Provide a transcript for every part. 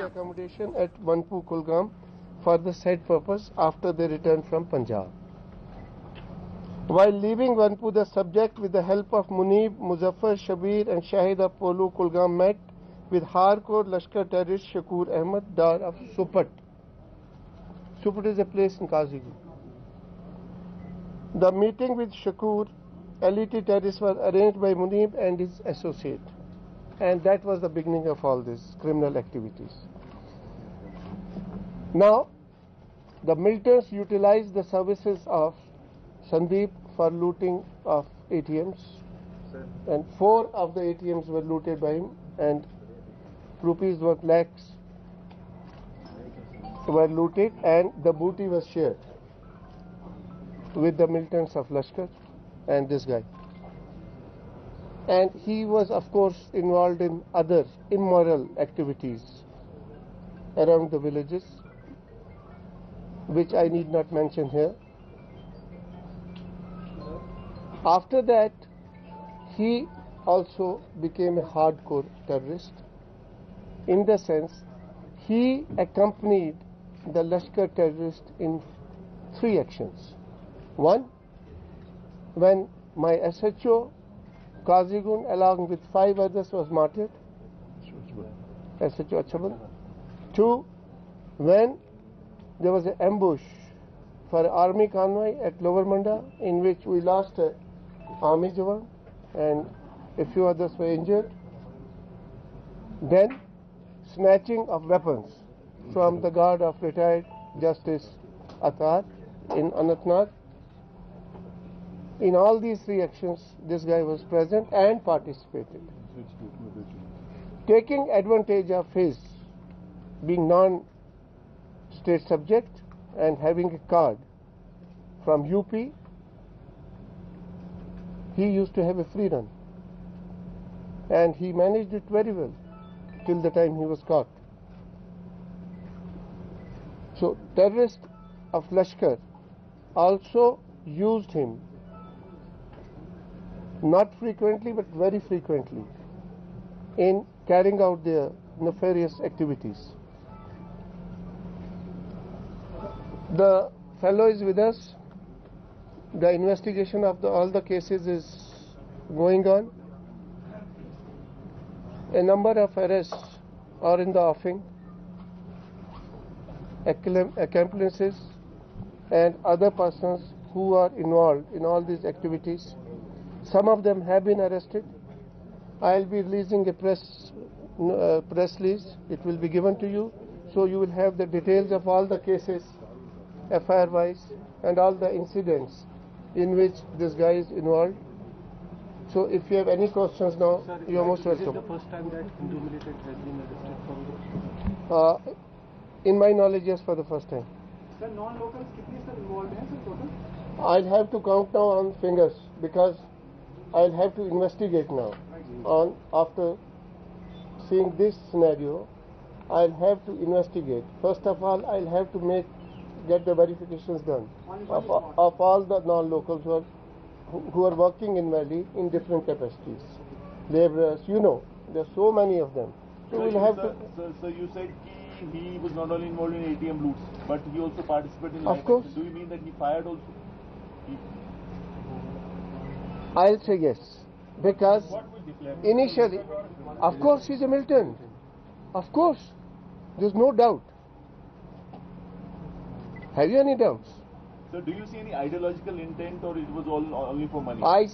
accommodation at Vanpu Kulgam for the said purpose after they returned from Punjab. While leaving Vanpu, the subject, with the help of Munib, Muzaffar, Shabir and Shahid of Polu Kulgam, met with hardcore Lashkar terrorist Shakur Ahmed Dar of Supat. Supat is a place in Kazigund. The meeting with Shakur, LET terrorist, was arranged by Munib and his associate. And that was the beginning of all these criminal activities. Now, the Miltons utilized the services of Sandeep for looting of ATMs, and 4 of the ATMs were looted by him, and rupees worth lakhs were looted, and the booty was shared with the militants of Lashkar and this guy. And he was, of course, involved in other immoral activities around the villages, which I need not mention here. After that, he also became a hardcore terrorist, in the sense he accompanied the Lashkar terrorist in 3 actions. 1, when my SHO Kazigund along with 5 others was martyred, SHO Achabal. 2, when there was an ambush for army convoy at Lower Manda, in which we lost an army jawan and a few others were injured. Then snatching of weapons from the guard of retired Justice Attar in Anantnag. In all these 3 actions, this guy was present and participated. Taking advantage of his being non-state subject and having a card from UP, he used to have a free run. And he managed it very well till the time he was caught. So, terrorists of Lashkar also used him, not frequently but very frequently, in carrying out their nefarious activities. The fellow is with us. The investigation of all the cases is going on. A number of arrests are in the offing. Accomplices and other persons who are involved in all these activities. Some of them have been arrested. I'll be releasing a press release. It will be given to you, so you will have the details of all the cases, FIR wise, and all the incidents in which this guy is involved. So if you have any questions now, sir, you are most welcome. Is it the first time that Hindu militant has been arrested from this? In my knowledge, yes, for the first time. Sir, non-locals kitne sir involved hain sir total? I'll have to count now on fingers, because I'll have to investigate now. After seeing this scenario, I'll have to investigate. First of all, I'll have to get the verifications done of all the non-locals who are working in Valley in different capacities. Laborers, there are so many of them. So we'll have to. So you said he was not only involved in ATM loots, but he also participated in. Of course. Do you mean that he fired also? I'll say yes, because initially, of course, he's a militant. Of course, there's no doubt. Have you any doubts? So do you see any ideological intent, or it was all only for money? I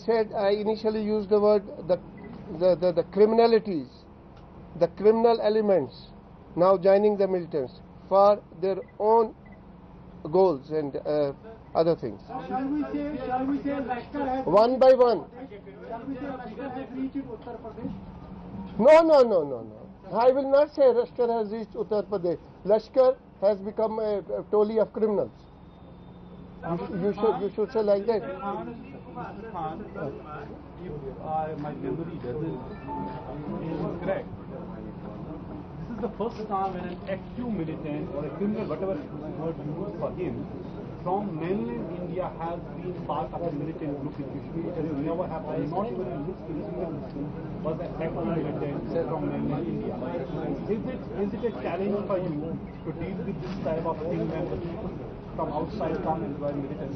initially used the word the criminalities, the criminal elements now joining the militants for their own goals and other things. Shall we say Lashkar has one by one. Shall we say Lashkar has reached Uttar Pradesh? No. I will not say Lashkar has reached Uttar Pradesh. Lashkar has become a tolley of criminals. You should say like that. If my memory is correct, this is the first time when an active militant or a criminal, whatever word you use for him, from mainland India has been part of the militant group in Kashmir. It has never happened. Not even in this incident was an active militant from mainland India. Is it a challenge for you to deal with this type of thing when the people from outside come and join militant?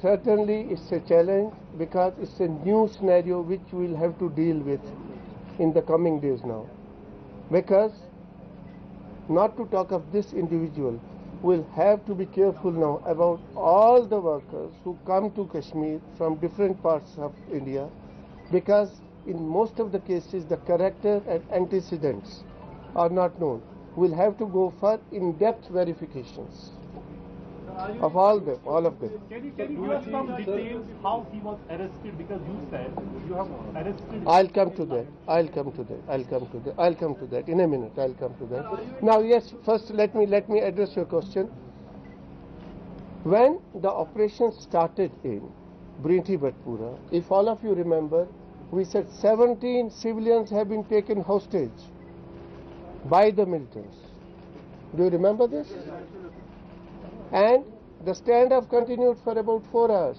Certainly it's a challenge because it's a new scenario which we'll have to deal with in the coming days now. Because, not to talk of this individual, we'll have to be careful now about all the workers who come to Kashmir from different parts of India, because in most of the cases the character and antecedents are not known. We'll have to go for in-depth verifications of all of them. Can you give us some details how he was arrested? Because you said you have arrested. I'll come to that in a minute. I'll come to that. Now, yes, first let me address your question. When the operation started in Brinti Bhatpura, if all of you remember, we said 17 civilians have been taken hostage by the militants. Do you remember this? And the standoff continued for about 4 hours.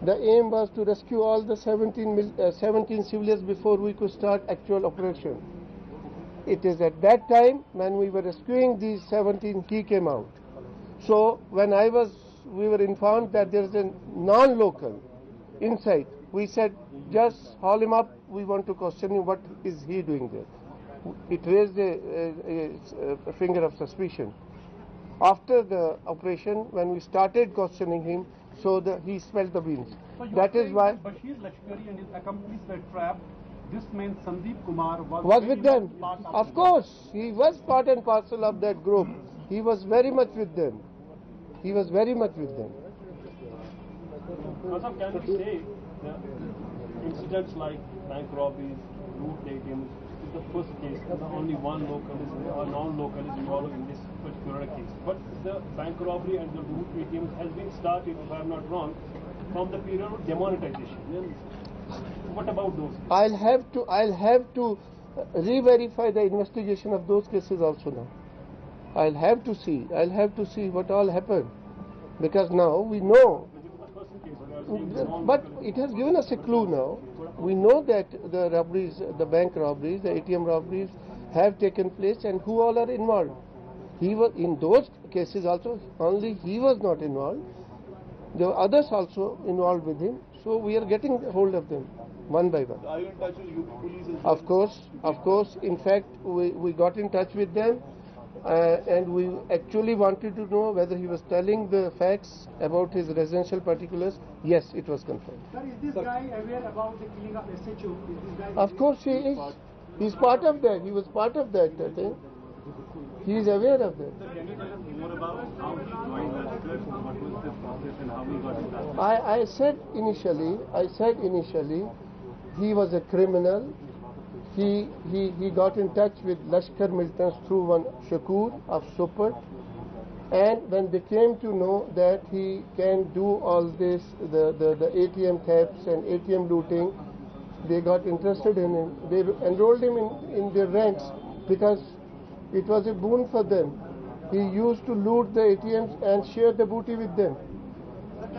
The aim was to rescue all the 17 civilians before we could start actual operation. It is at that time when we were rescuing these 17, he came out. So when we were informed that there is a non-local inside, we said, just haul him up, we want to question him, what is he doing there? It raised a finger of suspicion. After the operation, when we started questioning him, so he smelled the beans. So that is why Bashir Lashkari and his accomplice were trapped. This man Sandeep Kumar was with them. Of course, he was part and parcel of that group. He was very much with them. Also, can we say that incidents like bank robberies, loot ATMs, is the first case, and only one local or non-local is involved in this particular case. But the bank robbery and the loot ATMs has been started, if I am not wrong, from the period of demonetization. What about those? I'll have to re-verify the investigation of those cases also now. I'll have to see what all happened, because now we know. But it has given us a clue now. We know that the robberies, the bank robberies, the ATM robberies have taken place, and who all are involved. He was in those cases also. Only he was not involved. There were others also involved with him. So we are getting hold of them one by one. Are you in touch with UP police as well? Of course. In fact, we got in touch with them. And we actually wanted to know whether he was telling the facts about his residential particulars. Yes, it was confirmed. Sir, is this guy aware about the killing of SHO? Of course he is. He's part of that. He was part of that, I think. He is aware of that. Can you tell us more about how he joined the church? What was the process and how he got in touch? I said initially, he was a criminal. He got in touch with Lashkar militants through one Shakur of Super, and when they came to know that he can do all this, the ATM thefts and ATM looting, they got interested in him. They enrolled him in their ranks because it was a boon for them. He used to loot the ATMs and share the booty with them.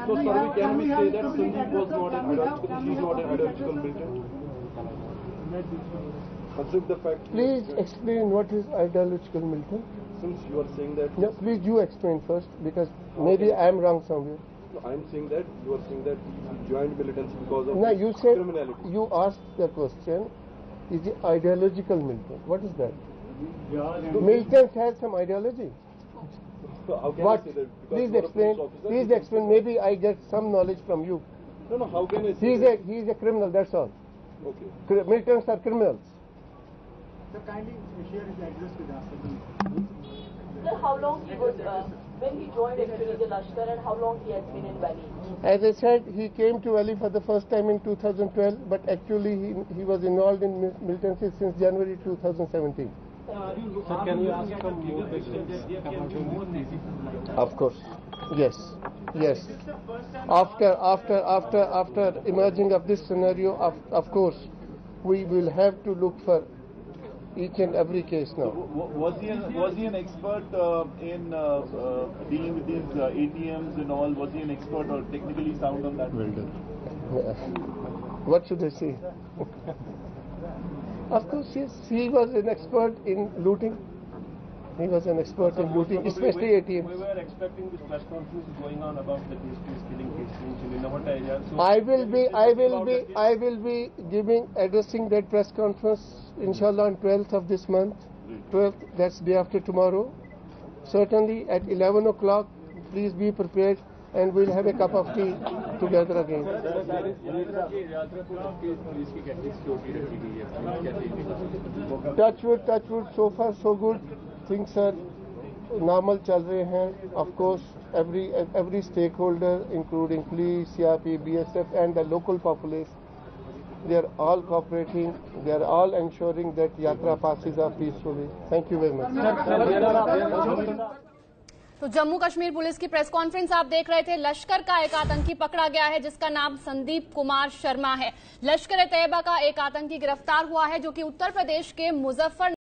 So, sir, can we say that Sandeep was not an ideological militant? The fact please explain what is ideological militant. Since you are saying that... No, please you explain first, because maybe I am wrong somewhere. No, I am saying that you are saying that he joined militants because of you said, criminality. You asked the question, is it ideological militant? What is that? Militants have some ideology. So how can What? I say that? Please explain. Please explain. Maybe I get some knowledge from you. No, how can I say that? He is a criminal, that's all. Okay. Militants are criminals. Sir, kindly share his address with us. Sir, how long he was, when he joined actually the Lashkar, and how long he has been in Valley? As I said, he came to Valley for the first time in 2012, but actually he was involved in militancy since January 2017. Sir, can you ask some more Of course, yes. After emerging of this scenario, of course, we will have to look for each and every case now. Was he an expert in dealing with these ATMs and all? Was he an expert or technically sound on that? What should I say? Of course, yes, he was an expert in looting. He was an expert in looting, especially ATMs. We were expecting this press conference going on about the killing case in Innovat area. So I will be addressing that press conference, inshallah, on 12th of this month. 12th, that's day after tomorrow. Certainly at 11 o'clock, please be prepared, and we'll have a cup of tea together again. Touch wood, so far so good. Things are normal चल रहे हैं. Of course, every stakeholder, including police, CRP, BSF, and the local populace, they are all cooperating. They are all ensuring that yatra passes are peacefully. Thank you very much. तो Jammu Kashmir police की press conference आप देख रहे थे। लश्कर का एक आतंकी पकड़ा गया है जिसका नाम संदीप कुमार शर्मा है। लश्कर-ए-तैयबा का एक आतंकी गिरफ्तार हुआ है जो कि उत्तर प्रदेश के मुजफ्फर